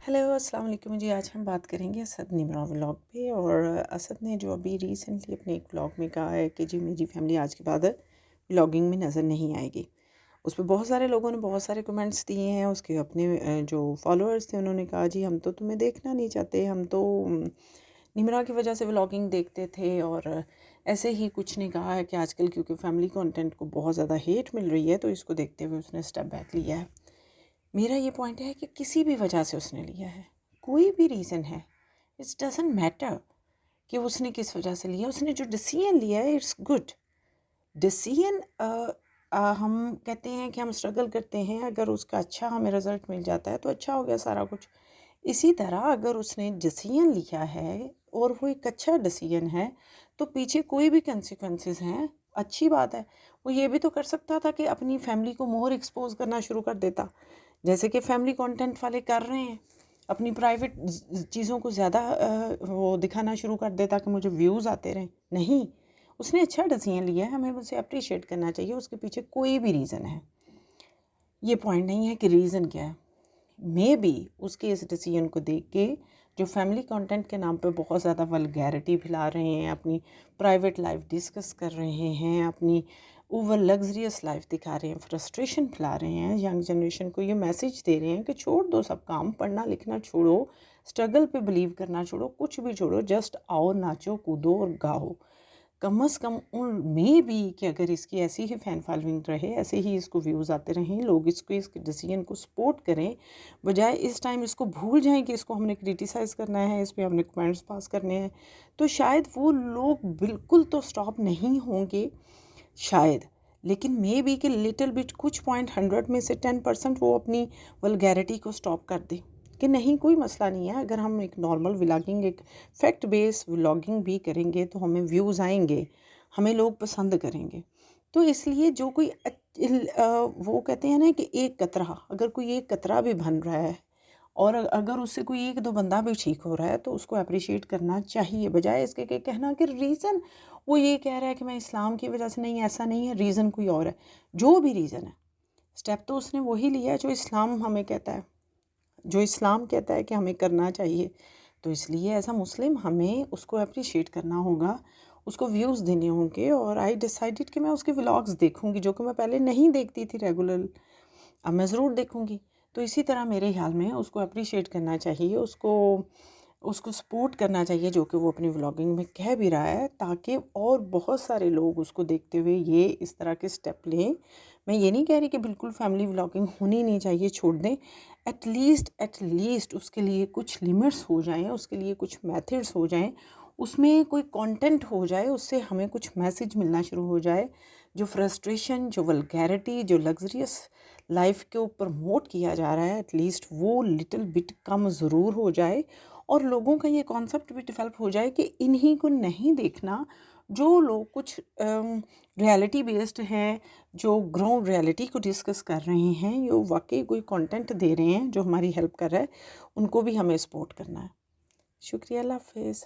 Hello अस्सलाम वालेकुम जी। आज हम बात करेंगे असद निमरा व्लॉग पे। और असद ने जो अभी रिसेंटली अपने एक व्लॉग में कहा है कि जी मेरी फैमिली आज के बाद व्लॉगिंग में नज़र नहीं आएगी। उस पर बहुत सारे लोगों ने बहुत सारे कमेंट्स दिए हैं। उसके अपने जो फॉलोअर्स थे उन्होंने कहा जी हम तो तुम्हें देखना नहीं चाहते, हम तो निमरा की वजह से व्लॉगिंग देखते थे। और ऐसे ही कुछ ने कहा है कि आजकल क्योंकि फैमिली कंटेंट को बहुत ज़्यादा हेट मिल रही है तो इसको देखते हुए उसने स्टेप बैक लिया है। मेरा ये पॉइंट है कि किसी भी वजह से उसने लिया है, कोई भी रीज़न है, इट्स डजेंट मैटर कि उसने किस वजह से लिया। उसने जो डिसीजन लिया है इट्स गुड डिसीजन। हम कहते हैं कि हम स्ट्रगल करते हैं, अगर उसका अच्छा हमें रिज़ल्ट मिल जाता है तो अच्छा हो गया सारा कुछ। इसी तरह अगर उसने डिसीजन लिया है और वो एक अच्छा डिसीजन है तो पीछे कोई भी कंसिक्वेंसेस हैं, अच्छी बात है। वो ये भी तो कर सकता था कि अपनी फैमिली को मोर एक्सपोज करना शुरू कर देता, जैसे कि फैमिली कंटेंट वाले कर रहे हैं। अपनी प्राइवेट चीज़ों को ज़्यादा वो दिखाना शुरू कर देता कि मुझे व्यूज़ आते रहें। नहीं, उसने अच्छा डिसीजन लिया है, हमें उसे अप्रिशिएट करना चाहिए। उसके पीछे कोई भी रीज़न है, ये पॉइंट नहीं है कि रीज़न क्या है। मे बी उसके इस डिसीजन को देख के जो फैमिली कंटेंट के नाम पे बहुत ज़्यादा वल्गैरिटी फैला रहे हैं, अपनी प्राइवेट लाइफ डिस्कस कर रहे हैं, अपनी ओवर लग्जरियस लाइफ दिखा रहे हैं, फ्रस्ट्रेशन फैला रहे हैं, यंग जनरेशन को ये मैसेज दे रहे हैं कि छोड़ दो सब काम, पढ़ना लिखना छोड़ो, स्ट्रगल पे बिलीव करना छोड़ो, कुछ भी छोड़ो, जस्ट आओ नाचो कूदो और गाओ। कम अज़ कम उन में भी कि अगर इसकी ऐसी ही फ़ैन फॉलोइंग रहे, ऐसे ही इसको व्यूज़ आते रहें, लोग इसको इसके डिसीजन को सपोर्ट करें, बजाय इस टाइम इसको भूल जाएं कि इसको हमने क्रिटिसाइज़ करना है, इस पे हमने कमेंट्स पास करने हैं, तो शायद वो लोग बिल्कुल तो स्टॉप नहीं होंगे शायद, लेकिन मे बी कि लिटिल बिट कुछ पॉइंट 100 में से 10% वो अपनी वल्गैरिटी को स्टॉप कर दे कि नहीं कोई मसला नहीं है, अगर हम एक नॉर्मल व्लॉगिंग, एक फैक्ट बेस व्लॉगिंग भी करेंगे तो हमें व्यूज़ आएंगे, हमें लोग पसंद करेंगे। तो इसलिए जो कोई वो कहते हैं ना कि एक कतरा, अगर कोई एक कतरा भी बन रहा है और अगर उससे कोई एक दो बंदा भी ठीक हो रहा है तो उसको अप्रिशिएट करना चाहिए, बजाय इसके कि कहना कि रीज़न वो ये कह रहा है कि मैं इस्लाम की वजह से, नहीं ऐसा नहीं है, रीज़न कोई और है। जो भी रीज़न है, स्टेप तो उसने वही लिया है जो इस्लाम हमें कहता है, जो इस्लाम कहता है कि हमें करना चाहिए। तो इसलिए एज़ अ मुस्लिम हमें उसको अप्रिशिएट करना होगा, उसको व्यूज़ देने होंगे। और आई डिसाइडेड कि मैं उसके व्लॉग्स देखूंगी, जो कि मैं पहले नहीं देखती थी रेगुलर, अब मैं ज़रूर देखूंगी। तो इसी तरह मेरे ख्याल में उसको अप्रिशिएट करना चाहिए, उसको उसको सपोर्ट करना चाहिए जो कि वो अपनी व्लॉगिंग में कह भी रहा है, ताकि और बहुत सारे लोग उसको देखते हुए ये इस तरह के स्टेप लें। मैं ये नहीं कह रही कि बिल्कुल फैमिली व्लॉगिंग होनी नहीं चाहिए, छोड़ दें। एटलीस्ट उसके लिए कुछ लिमिट्स हो जाएं, उसके लिए कुछ मेथड्स हो जाएं, उसमें कोई कंटेंट हो जाए, उससे हमें कुछ मैसेज मिलना शुरू हो जाए। जो फ्रस्ट्रेशन, जो वल्गैरिटी, जो लग्जरियस लाइफ के ऊपर प्रमोट किया जा रहा है, एटलीस्ट वो लिटिल बिट कम ज़रूर हो जाए। और लोगों का ये कॉन्सेप्ट भी डेवलप हो जाए कि इन्हीं को नहीं देखना जो लोग कुछ रियलिटी बेस्ड हैं, जो ग्राउंड रियलिटी को डिस्कस कर रहे हैं, जो वाकई कोई कंटेंट दे रहे हैं जो हमारी हेल्प कर रहा है, उनको भी हमें सपोर्ट करना है। शुक्रिया, अल्लाह हाफिज़।